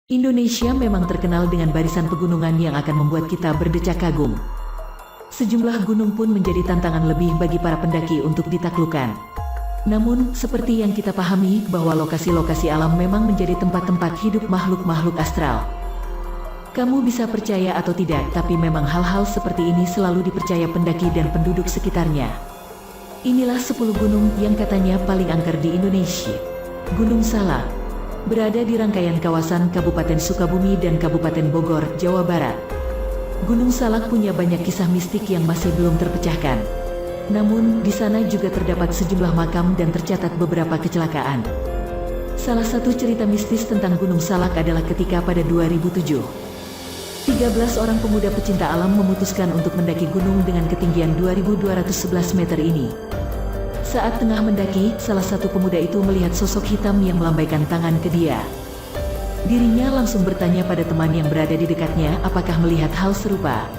Indonesia memang terkenal dengan barisan pegunungan yang akan membuat kita berdecak kagum. Sejumlah gunung pun menjadi tantangan lebih bagi para pendaki untuk ditaklukkan. Namun, seperti yang kita pahami bahwa lokasi-lokasi alam memang menjadi tempat-tempat hidup makhluk-makhluk astral. Kamu bisa percaya atau tidak, tapi memang hal-hal seperti ini selalu dipercaya pendaki dan penduduk sekitarnya. Inilah 10 gunung yang katanya paling angker di Indonesia. Gunung Salak berada di rangkaian kawasan Kabupaten Sukabumi dan Kabupaten Bogor, Jawa Barat. Gunung Salak punya banyak kisah mistik yang masih belum terpecahkan. Namun, di sana juga terdapat sejumlah makam dan tercatat beberapa kecelakaan. Salah satu cerita mistis tentang Gunung Salak adalah ketika pada 2007, 13 orang pemuda pecinta alam memutuskan untuk mendaki gunung dengan ketinggian 2.211 meter ini. Saat tengah mendaki, salah satu pemuda itu melihat sosok hitam yang melambaikan tangan ke dia. Dirinya langsung bertanya pada teman yang berada di dekatnya apakah melihat hal serupa.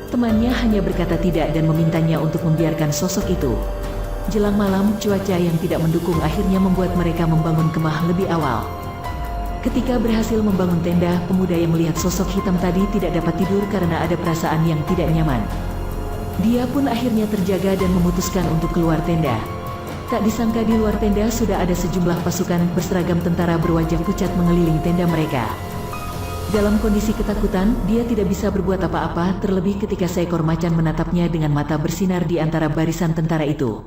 Temannya hanya berkata tidak dan memintanya untuk membiarkan sosok itu. Jelang malam, cuaca yang tidak mendukung akhirnya membuat mereka membangun kemah lebih awal. Ketika berhasil membangun tenda, pemuda yang melihat sosok hitam tadi tidak dapat tidur karena ada perasaan yang tidak nyaman. Dia pun akhirnya terjaga dan memutuskan untuk keluar tenda. Tak disangka di luar tenda sudah ada sejumlah pasukan berseragam tentara berwajah pucat mengelilingi tenda mereka. Dalam kondisi ketakutan, dia tidak bisa berbuat apa-apa, terlebih ketika seekor macan menatapnya dengan mata bersinar di antara barisan tentara itu.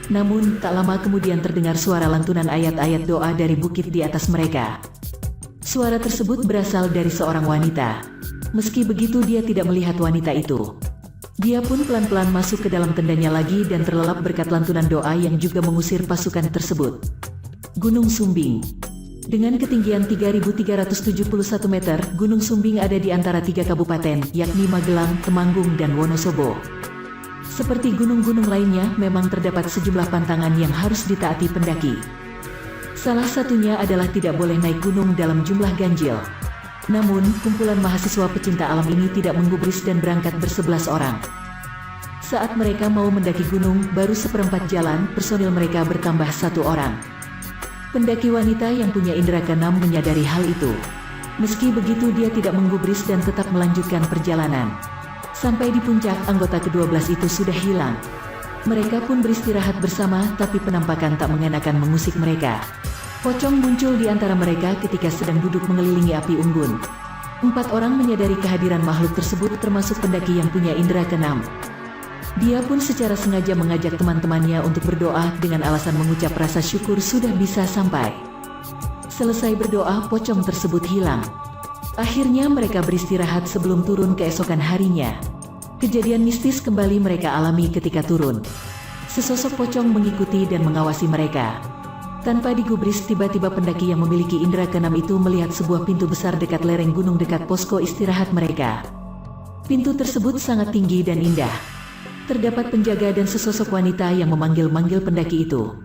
Namun, tak lama kemudian terdengar suara lantunan ayat-ayat doa dari bukit di atas mereka. Suara tersebut berasal dari seorang wanita. Meski begitu, dia tidak melihat wanita itu. Dia pun pelan-pelan masuk ke dalam tendanya lagi dan terlelap berkat lantunan doa yang juga mengusir pasukan tersebut. Gunung Sumbing. Dengan ketinggian 3.371 meter, Gunung Sumbing ada di antara 3 kabupaten, yakni Magelang, Temanggung, dan Wonosobo. Seperti gunung-gunung lainnya, memang terdapat sejumlah pantangan yang harus ditaati pendaki. Salah satunya adalah tidak boleh naik gunung dalam jumlah ganjil. Namun, kumpulan mahasiswa pecinta alam ini tidak menggubris dan berangkat ber-11 orang. Saat mereka mau mendaki gunung, baru seperempat jalan, personil mereka bertambah 1 orang. Pendaki wanita yang punya indera keenam menyadari hal itu. Meski begitu, dia tidak menggubris dan tetap melanjutkan perjalanan. Sampai di puncak, anggota ke-12 itu sudah hilang. Mereka pun beristirahat bersama, tapi penampakan tak mengenakan mengusik mereka. Pocong muncul di antara mereka ketika sedang duduk mengelilingi api unggun. 4 orang menyadari kehadiran makhluk tersebut, termasuk pendaki yang punya indera keenam. Dia pun secara sengaja mengajak teman-temannya untuk berdoa dengan alasan mengucap rasa syukur sudah bisa sampai. Selesai berdoa, pocong tersebut hilang. Akhirnya mereka beristirahat sebelum turun keesokan harinya. Kejadian mistis kembali mereka alami ketika turun. Sesosok pocong mengikuti dan mengawasi mereka. Tanpa digubris, tiba-tiba pendaki yang memiliki indera keenam itu melihat sebuah pintu besar dekat lereng gunung dekat posko istirahat mereka. Pintu tersebut sangat tinggi dan indah. Terdapat penjaga dan sesosok wanita yang memanggil-manggil pendaki itu.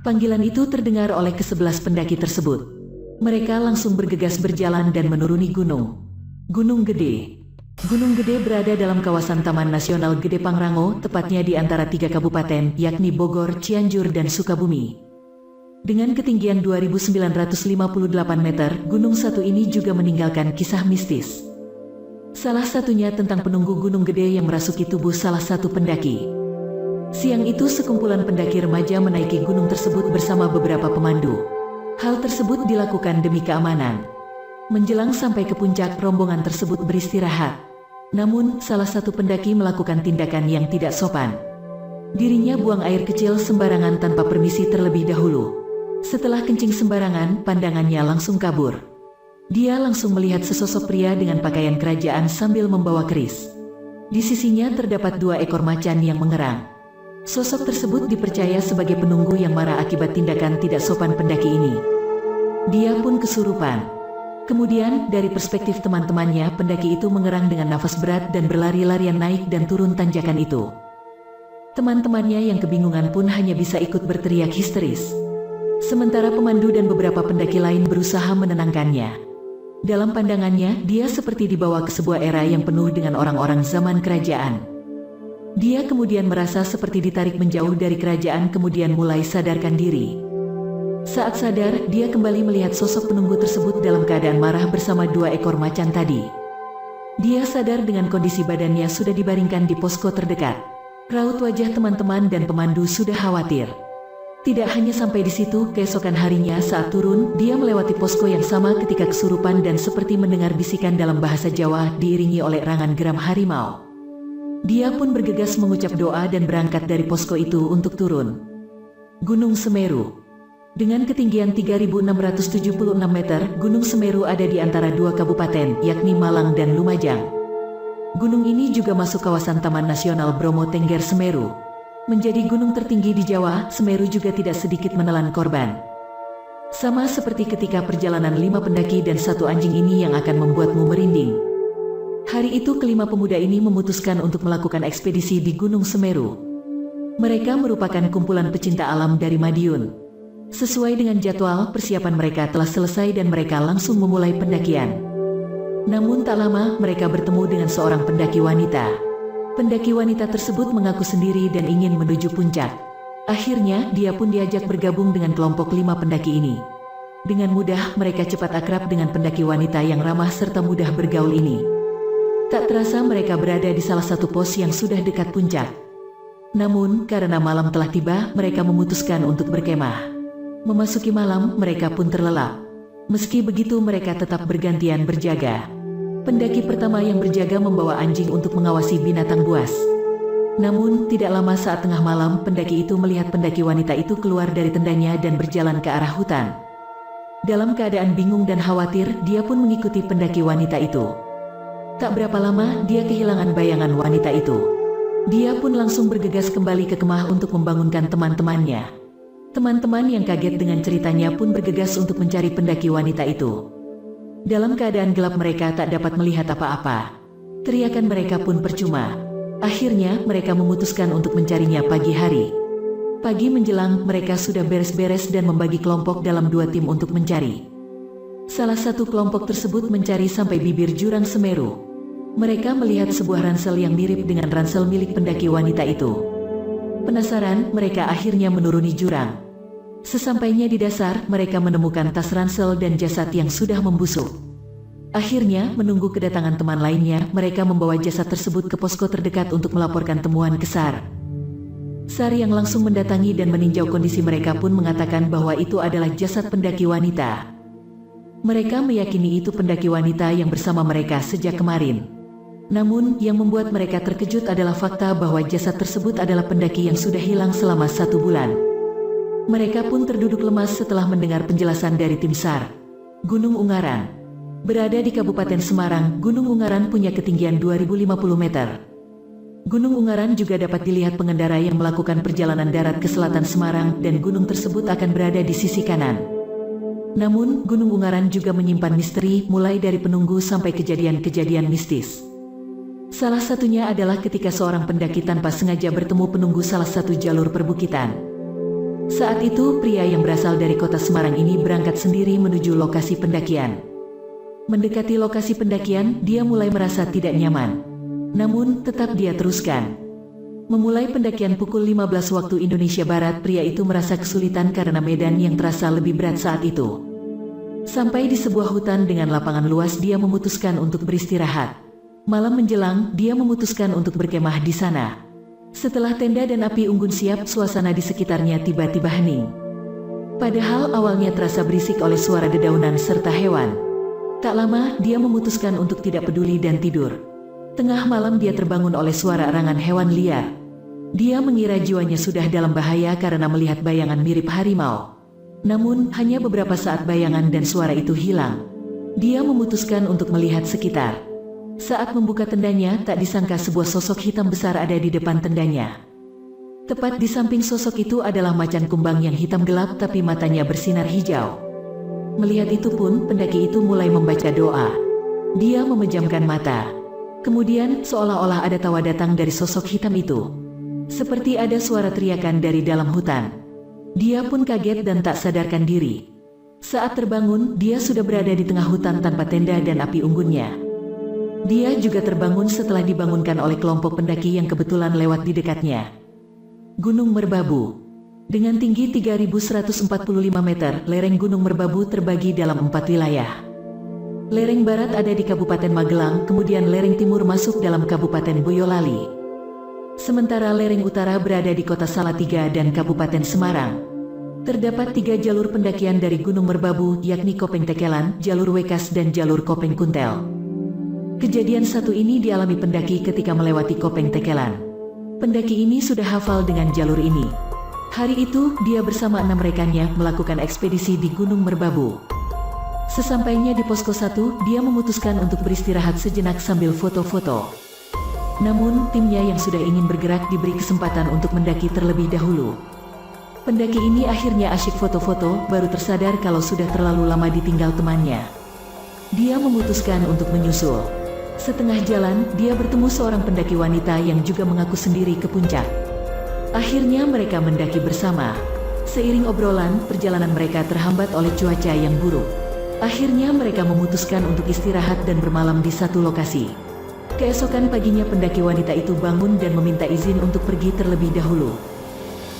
Panggilan itu terdengar oleh ke-11 pendaki tersebut. Mereka langsung bergegas berjalan dan menuruni gunung. Gunung Gede. Gunung Gede berada dalam kawasan Taman Nasional Gede Pangrango, tepatnya di antara 3 kabupaten, yakni Bogor, Cianjur, dan Sukabumi. Dengan ketinggian 2.958 meter, gunung satu ini juga meninggalkan kisah mistis. Salah satunya tentang penunggu Gunung Gede yang merasuki tubuh salah satu pendaki. Siang itu sekumpulan pendaki remaja menaiki gunung tersebut bersama beberapa pemandu. Hal tersebut dilakukan demi keamanan. Menjelang sampai ke puncak, rombongan tersebut beristirahat. Namun, salah satu pendaki melakukan tindakan yang tidak sopan. Dirinya buang air kecil sembarangan tanpa permisi terlebih dahulu. Setelah kencing sembarangan, pandangannya langsung kabur. Dia langsung melihat sesosok pria dengan pakaian kerajaan sambil membawa keris. Di sisinya terdapat 2 ekor macan yang mengerang. Sosok tersebut dipercaya sebagai penunggu yang marah akibat tindakan tidak sopan pendaki ini. Dia pun kesurupan. Kemudian, dari perspektif teman-temannya, pendaki itu mengerang dengan nafas berat dan berlari-larian naik dan turun tanjakan itu. Teman-temannya yang kebingungan pun hanya bisa ikut berteriak histeris. Sementara pemandu dan beberapa pendaki lain berusaha menenangkannya. Dalam pandangannya, dia seperti dibawa ke sebuah era yang penuh dengan orang-orang zaman kerajaan. Dia kemudian merasa seperti ditarik menjauh dari kerajaan, kemudian mulai sadarkan diri. Saat sadar, dia kembali melihat sosok penunggu tersebut dalam keadaan marah bersama 2 ekor macan tadi. Dia sadar dengan kondisi badannya sudah dibaringkan di posko terdekat. Raut wajah teman-teman dan pemandu sudah khawatir. Tidak hanya sampai di situ, keesokan harinya saat turun, dia melewati posko yang sama ketika kesurupan dan seperti mendengar bisikan dalam bahasa Jawa diiringi oleh erangan geram harimau. Dia pun bergegas mengucap doa dan berangkat dari posko itu untuk turun. Gunung Semeru. Dengan ketinggian 3.676 meter, Gunung Semeru ada di antara 2 kabupaten, yakni Malang dan Lumajang. Gunung ini juga masuk kawasan Taman Nasional Bromo Tengger Semeru. Menjadi gunung tertinggi di Jawa, Semeru juga tidak sedikit menelan korban. Sama seperti ketika perjalanan 5 pendaki dan 1 anjing ini yang akan membuatmu merinding. Hari itu kelima pemuda ini memutuskan untuk melakukan ekspedisi di Gunung Semeru. Mereka merupakan kumpulan pecinta alam dari Madiun. Sesuai dengan jadwal, persiapan mereka telah selesai dan mereka langsung memulai pendakian. Namun tak lama, mereka bertemu dengan seorang pendaki wanita. Pendaki wanita tersebut mengaku sendiri dan ingin menuju puncak. Akhirnya, dia pun diajak bergabung dengan kelompok 5 pendaki ini. Dengan mudah, mereka cepat akrab dengan pendaki wanita yang ramah serta mudah bergaul ini. Tak terasa mereka berada di salah satu pos yang sudah dekat puncak. Namun, karena malam telah tiba, mereka memutuskan untuk berkemah. Memasuki malam, mereka pun terlelap. Meski begitu, mereka tetap bergantian berjaga. Pendaki pertama yang berjaga membawa anjing untuk mengawasi binatang buas. Namun, tidak lama saat tengah malam, pendaki itu melihat pendaki wanita itu keluar dari tendanya dan berjalan ke arah hutan. Dalam keadaan bingung dan khawatir, dia pun mengikuti pendaki wanita itu. Tak berapa lama, dia kehilangan bayangan wanita itu. Dia pun langsung bergegas kembali ke kemah untuk membangunkan teman-temannya. Teman-teman yang kaget dengan ceritanya pun bergegas untuk mencari pendaki wanita itu. Dalam keadaan gelap mereka tak dapat melihat apa-apa. Teriakan mereka pun percuma. Akhirnya mereka memutuskan untuk mencarinya pagi hari. Pagi menjelang, mereka sudah beres-beres dan membagi kelompok dalam 2 tim untuk mencari. Salah satu kelompok tersebut mencari sampai bibir jurang Semeru. Mereka melihat sebuah ransel yang mirip dengan ransel milik pendaki wanita itu. Penasaran, mereka akhirnya menuruni jurang. Sesampainya di dasar, mereka menemukan tas ransel dan jasad yang sudah membusuk. Akhirnya, menunggu kedatangan teman lainnya, mereka membawa jasad tersebut ke posko terdekat untuk melaporkan temuan ke SAR. SAR yang langsung mendatangi dan meninjau kondisi mereka pun mengatakan bahwa itu adalah jasad pendaki wanita. Mereka meyakini itu pendaki wanita yang bersama mereka sejak kemarin. Namun, yang membuat mereka terkejut adalah fakta bahwa jasad tersebut adalah pendaki yang sudah hilang selama 1 bulan. Mereka pun terduduk lemas setelah mendengar penjelasan dari tim SAR. Gunung Ungaran. Berada di Kabupaten Semarang, Gunung Ungaran punya ketinggian 2050 meter. Gunung Ungaran juga dapat dilihat pengendara yang melakukan perjalanan darat ke selatan Semarang dan gunung tersebut akan berada di sisi kanan. Namun, Gunung Ungaran juga menyimpan misteri mulai dari penunggu sampai kejadian-kejadian mistis. Salah satunya adalah ketika seorang pendaki tanpa sengaja bertemu penunggu salah satu jalur perbukitan. Saat itu, pria yang berasal dari kota Semarang ini berangkat sendiri menuju lokasi pendakian. Mendekati lokasi pendakian, dia mulai merasa tidak nyaman. Namun, tetap dia teruskan. Memulai pendakian pukul 15 waktu Indonesia Barat, pria itu merasa kesulitan karena medan yang terasa lebih berat saat itu. Sampai di sebuah hutan dengan lapangan luas, dia memutuskan untuk beristirahat. Malam menjelang, dia memutuskan untuk berkemah di sana. Setelah tenda dan api unggun siap, suasana di sekitarnya tiba-tiba hening. Padahal awalnya terasa berisik oleh suara dedaunan serta hewan. Tak lama, dia memutuskan untuk tidak peduli dan tidur. Tengah malam dia terbangun oleh suara erangan hewan liar. Dia mengira jiwanya sudah dalam bahaya karena melihat bayangan mirip harimau. Namun, hanya beberapa saat bayangan dan suara itu hilang. Dia memutuskan untuk melihat sekitar. Saat membuka tendanya, tak disangka sebuah sosok hitam besar ada di depan tendanya. Tepat di samping sosok itu adalah macan kumbang yang hitam gelap tapi matanya bersinar hijau. Melihat itu pun, pendaki itu mulai membaca doa. Dia memejamkan mata. Kemudian, seolah-olah ada tawa datang dari sosok hitam itu. Seperti ada suara teriakan dari dalam hutan. Dia pun kaget dan tak sadarkan diri. Saat terbangun, dia sudah berada di tengah hutan tanpa tenda dan api unggunnya. Dia juga terbangun setelah dibangunkan oleh kelompok pendaki yang kebetulan lewat di dekatnya. Gunung Merbabu. Dengan tinggi 3.145 meter, lereng Gunung Merbabu terbagi dalam 4 wilayah. Lereng barat ada di Kabupaten Magelang, kemudian lereng timur masuk dalam Kabupaten Boyolali. Sementara lereng utara berada di Kota Salatiga dan Kabupaten Semarang. Terdapat 3 jalur pendakian dari Gunung Merbabu, yakni Kopeng Tekelan, jalur Wekas dan jalur Kopeng Kuntel. Kejadian satu ini dialami pendaki ketika melewati Kopeng Tekelan. Pendaki ini sudah hafal dengan jalur ini. Hari itu, dia bersama 6 rekannya melakukan ekspedisi di Gunung Merbabu. Sesampainya di posko 1, dia memutuskan untuk beristirahat sejenak sambil foto-foto. Namun, timnya yang sudah ingin bergerak diberi kesempatan untuk mendaki terlebih dahulu. Pendaki ini akhirnya asyik foto-foto, baru tersadar kalau sudah terlalu lama ditinggal temannya. Dia memutuskan untuk menyusul. Setengah jalan, dia bertemu seorang pendaki wanita yang juga mengaku sendiri ke puncak. Akhirnya mereka mendaki bersama. Seiring obrolan, perjalanan mereka terhambat oleh cuaca yang buruk. Akhirnya mereka memutuskan untuk istirahat dan bermalam di satu lokasi. Keesokan paginya pendaki wanita itu bangun dan meminta izin untuk pergi terlebih dahulu.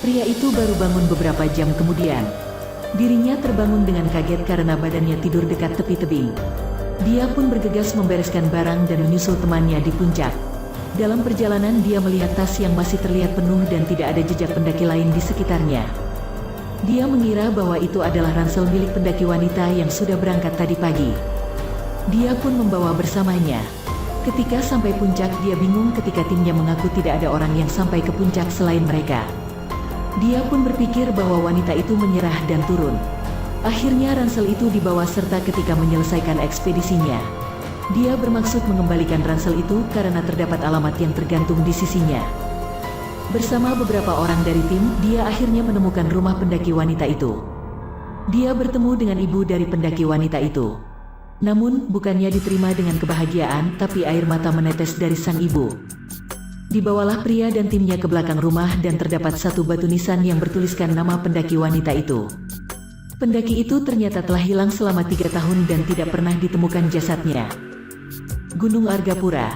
Pria itu baru bangun beberapa jam kemudian. Dirinya terbangun dengan kaget karena badannya tidur dekat tepi tebing. Dia pun bergegas membereskan barang dan menyusul temannya di puncak. Dalam perjalanan dia melihat tas yang masih terlihat penuh dan tidak ada jejak pendaki lain di sekitarnya. Dia mengira bahwa itu adalah ransel milik pendaki wanita yang sudah berangkat tadi pagi. Dia pun membawa bersamanya. Ketika sampai puncak, dia bingung ketika timnya mengaku tidak ada orang yang sampai ke puncak selain mereka. Dia pun berpikir bahwa wanita itu menyerah dan turun. Akhirnya ransel itu dibawa serta ketika menyelesaikan ekspedisinya. Dia bermaksud mengembalikan ransel itu karena terdapat alamat yang tergantung di sisinya. Bersama beberapa orang dari tim, dia akhirnya menemukan rumah pendaki wanita itu. Dia bertemu dengan ibu dari pendaki wanita itu. Namun, bukannya diterima dengan kebahagiaan, tapi air mata menetes dari sang ibu. Dibawalah pria dan timnya ke belakang rumah dan terdapat satu batu nisan yang bertuliskan nama pendaki wanita itu. Pendaki itu ternyata telah hilang selama 3 tahun dan tidak pernah ditemukan jasadnya. Gunung Argapura.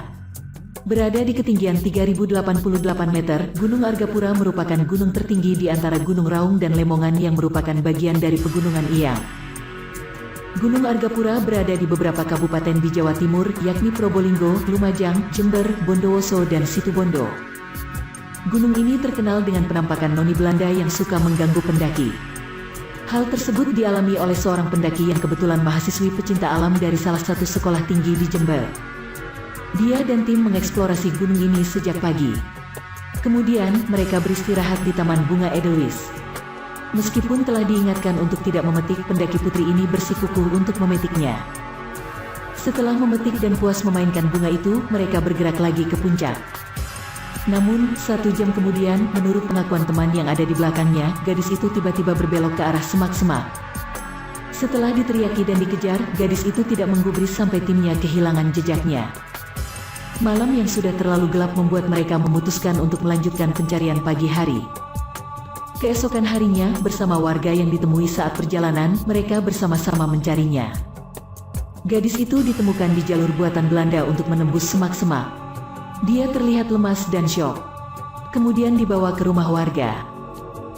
Berada di ketinggian 3088 meter, Gunung Argapura merupakan gunung tertinggi di antara Gunung Raung dan Lemongan yang merupakan bagian dari Pegunungan Iyang. Gunung Argapura berada di beberapa kabupaten di Jawa Timur, yakni Probolinggo, Lumajang, Jember, Bondowoso, dan Situbondo. Gunung ini terkenal dengan penampakan noni Belanda yang suka mengganggu pendaki. Hal tersebut dialami oleh seorang pendaki yang kebetulan mahasiswi pecinta alam dari salah satu sekolah tinggi di Jember. Dia dan tim mengeksplorasi gunung ini sejak pagi. Kemudian, mereka beristirahat di Taman Bunga Edelweiss. Meskipun telah diingatkan untuk tidak memetik, pendaki putri ini bersikukuh untuk memetiknya. Setelah memetik dan puas memainkan bunga itu, mereka bergerak lagi ke puncak. Namun, 1 jam kemudian, menurut pengakuan teman yang ada di belakangnya, gadis itu tiba-tiba berbelok ke arah semak-semak. Setelah diteriaki dan dikejar, gadis itu tidak menggubris sampai timnya kehilangan jejaknya. Malam yang sudah terlalu gelap membuat mereka memutuskan untuk melanjutkan pencarian pagi hari. Keesokan harinya, bersama warga yang ditemui saat perjalanan, mereka bersama-sama mencarinya. Gadis itu ditemukan di jalur buatan Belanda untuk menembus semak-semak. Dia terlihat lemas dan syok. Kemudian dibawa ke rumah warga.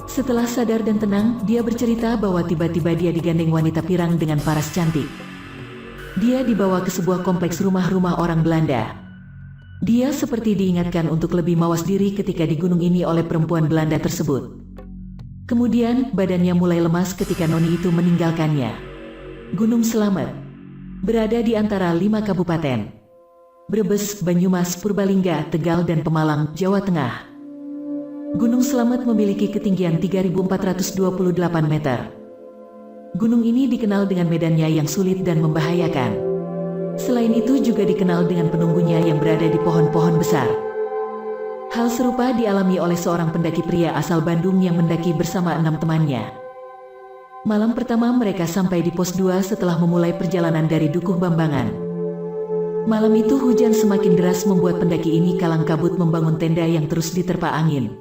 Setelah sadar dan tenang, dia bercerita bahwa tiba-tiba dia digandeng wanita pirang dengan paras cantik. Dia dibawa ke sebuah kompleks rumah-rumah orang Belanda. Dia seperti diingatkan untuk lebih mawas diri ketika di gunung ini oleh perempuan Belanda tersebut. Kemudian, badannya mulai lemas ketika noni itu meninggalkannya. Gunung Slamet berada di antara 5 kabupaten: Brebes, Banyumas, Purbalingga, Tegal, dan Pemalang, Jawa Tengah. Gunung Slamet memiliki ketinggian 3.428 meter. Gunung ini dikenal dengan medannya yang sulit dan membahayakan. Selain itu juga dikenal dengan penunggunya yang berada di pohon-pohon besar. Hal serupa dialami oleh seorang pendaki pria asal Bandung yang mendaki bersama 6 temannya. Malam pertama mereka sampai di pos 2 setelah memulai perjalanan dari Dukuh Bambangan. Malam itu hujan semakin deras membuat pendaki ini kalang kabut membangun tenda yang terus diterpa angin.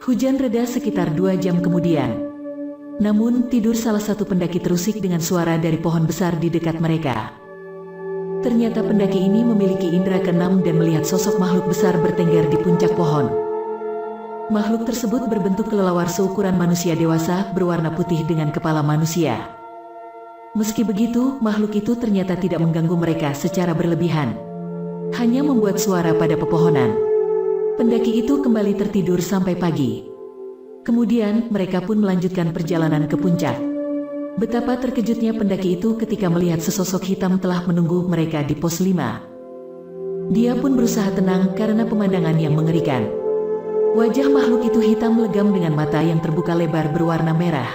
Hujan reda sekitar 2 jam kemudian. Namun tidur salah satu pendaki terusik dengan suara dari pohon besar di dekat mereka. Ternyata pendaki ini memiliki indera keenam dan melihat sosok makhluk besar bertengger di puncak pohon. Makhluk tersebut berbentuk kelelawar seukuran manusia dewasa berwarna putih dengan kepala manusia. Meski begitu, makhluk itu ternyata tidak mengganggu mereka secara berlebihan. Hanya membuat suara pada pepohonan. Pendaki itu kembali tertidur sampai pagi. Kemudian, mereka pun melanjutkan perjalanan ke puncak. Betapa terkejutnya pendaki itu ketika melihat sesosok hitam telah menunggu mereka di pos 5. Dia pun berusaha tenang karena pemandangan yang mengerikan. Wajah makhluk itu hitam legam dengan mata yang terbuka lebar berwarna merah.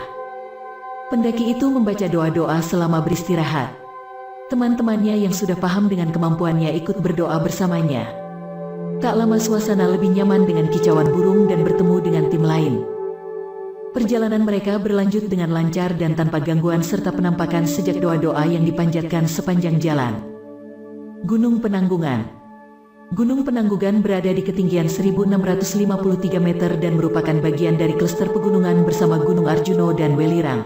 Pendaki itu membaca doa-doa selama beristirahat. Teman-temannya yang sudah paham dengan kemampuannya ikut berdoa bersamanya. Tak lama suasana lebih nyaman dengan kicauan burung dan bertemu dengan tim lain. Perjalanan mereka berlanjut dengan lancar dan tanpa gangguan serta penampakan sejak doa-doa yang dipanjatkan sepanjang jalan. Gunung Penanggungan. Gunung Penanggungan berada di ketinggian 1653 meter dan merupakan bagian dari klaster pegunungan bersama Gunung Arjuno dan Welirang.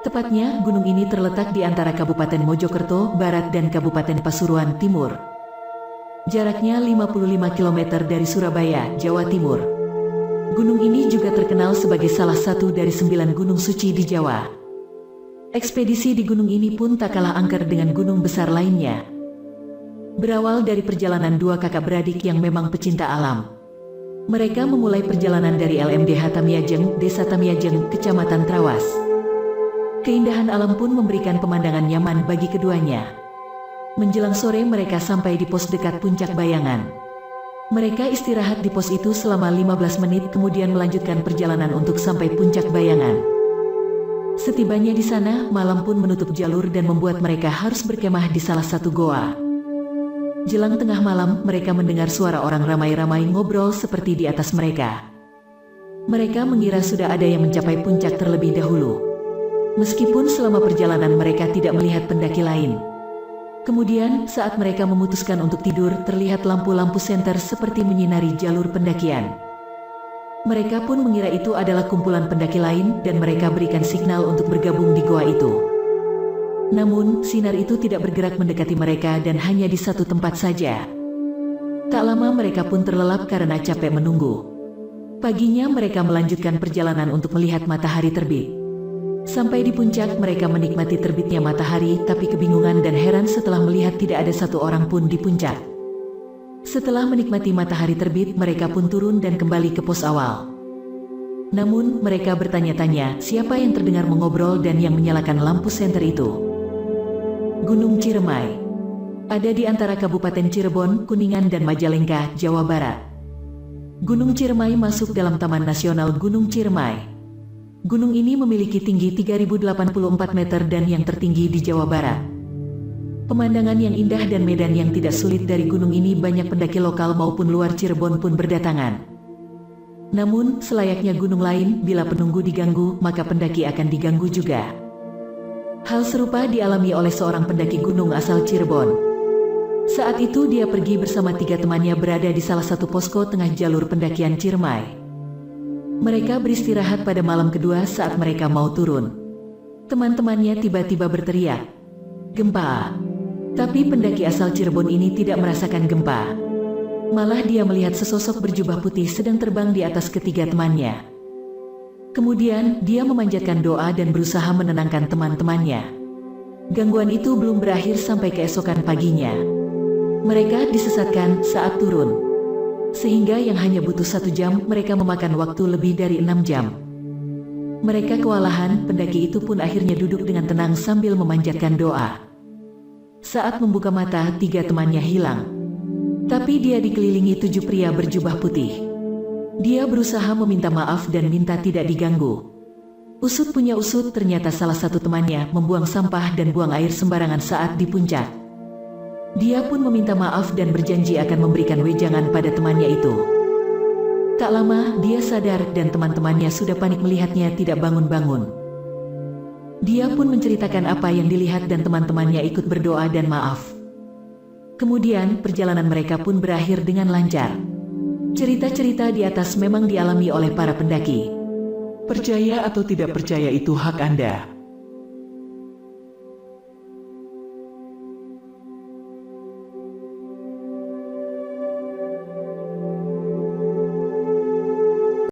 Tepatnya, gunung ini terletak di antara Kabupaten Mojokerto Barat dan Kabupaten Pasuruan Timur. Jaraknya 55 km dari Surabaya, Jawa Timur. Gunung ini juga terkenal sebagai salah satu dari 9 gunung suci di Jawa. Ekspedisi di gunung ini pun tak kalah angker dengan gunung besar lainnya. Berawal dari perjalanan dua kakak beradik yang memang pecinta alam. Mereka memulai perjalanan dari LMDH Tamiajeng, Desa Tamiajeng, Kecamatan Trawas. Keindahan alam pun memberikan pemandangan nyaman bagi keduanya. Menjelang sore mereka sampai di pos dekat Puncak Bayangan. Mereka istirahat di pos itu selama 15 menit kemudian melanjutkan perjalanan untuk sampai Puncak Bayangan. Setibanya di sana, malam pun menutup jalur dan membuat mereka harus berkemah di salah satu goa. Jelang tengah malam, mereka mendengar suara orang ramai-ramai ngobrol seperti di atas mereka. Mereka mengira sudah ada yang mencapai puncak terlebih dahulu. Meskipun selama perjalanan mereka tidak melihat pendaki lain. Kemudian, saat mereka memutuskan untuk tidur, terlihat lampu-lampu senter seperti menyinari jalur pendakian. Mereka pun mengira itu adalah kumpulan pendaki lain dan mereka berikan signal untuk bergabung di goa itu. Namun, sinar itu tidak bergerak mendekati mereka dan hanya di satu tempat saja. Tak lama mereka pun terlelap karena capek menunggu. Paginya mereka melanjutkan perjalanan untuk melihat matahari terbit. Sampai di puncak mereka menikmati terbitnya matahari tapi kebingungan dan heran setelah melihat tidak ada satu orang pun di puncak. Setelah menikmati matahari terbit mereka pun turun dan kembali ke pos awal. Namun mereka bertanya-tanya siapa yang terdengar mengobrol dan yang menyalakan lampu senter itu. Gunung Ciremai. Ada di antara Kabupaten Cirebon, Kuningan dan Majalengka, Jawa Barat. Gunung Ciremai masuk dalam Taman Nasional Gunung Ciremai. Gunung ini memiliki tinggi 3084 meter dan yang tertinggi di Jawa Barat. Pemandangan yang indah dan medan yang tidak sulit dari gunung ini banyak pendaki lokal maupun luar Cirebon pun berdatangan. Namun, selayaknya gunung lain, bila penunggu diganggu, maka pendaki akan diganggu juga. Hal serupa dialami oleh seorang pendaki gunung asal Cirebon. Saat itu dia pergi bersama 3 temannya berada di salah satu posko tengah jalur pendakian Ciremai. Mereka beristirahat pada malam kedua saat mereka mau turun. Teman-temannya tiba-tiba berteriak, "Gempa!" Tapi pendaki asal Cirebon ini tidak merasakan gempa. Malah dia melihat sesosok berjubah putih sedang terbang di atas ketiga temannya. Kemudian dia memanjatkan doa dan berusaha menenangkan teman-temannya. Gangguan itu belum berakhir sampai keesokan paginya. Mereka disesatkan saat turun. Sehingga yang hanya butuh 1 jam, mereka memakan waktu lebih dari 6 jam. Mereka kewalahan, pendaki itu pun akhirnya duduk dengan tenang sambil memanjatkan doa. Saat membuka mata, 3 temannya hilang. Tapi dia dikelilingi 7 pria berjubah putih. Dia berusaha meminta maaf dan minta tidak diganggu. Usut punya usut, ternyata salah satu temannya membuang sampah dan buang air sembarangan saat di puncak. Dia pun meminta maaf dan berjanji akan memberikan wejangan pada temannya itu. Tak lama, dia sadar dan teman-temannya sudah panik melihatnya tidak bangun-bangun. Dia pun menceritakan apa yang dilihat dan teman-temannya ikut berdoa dan maaf. Kemudian, perjalanan mereka pun berakhir dengan lancar. Cerita-cerita di atas memang dialami oleh para pendaki. Percaya atau tidak percaya itu hak Anda.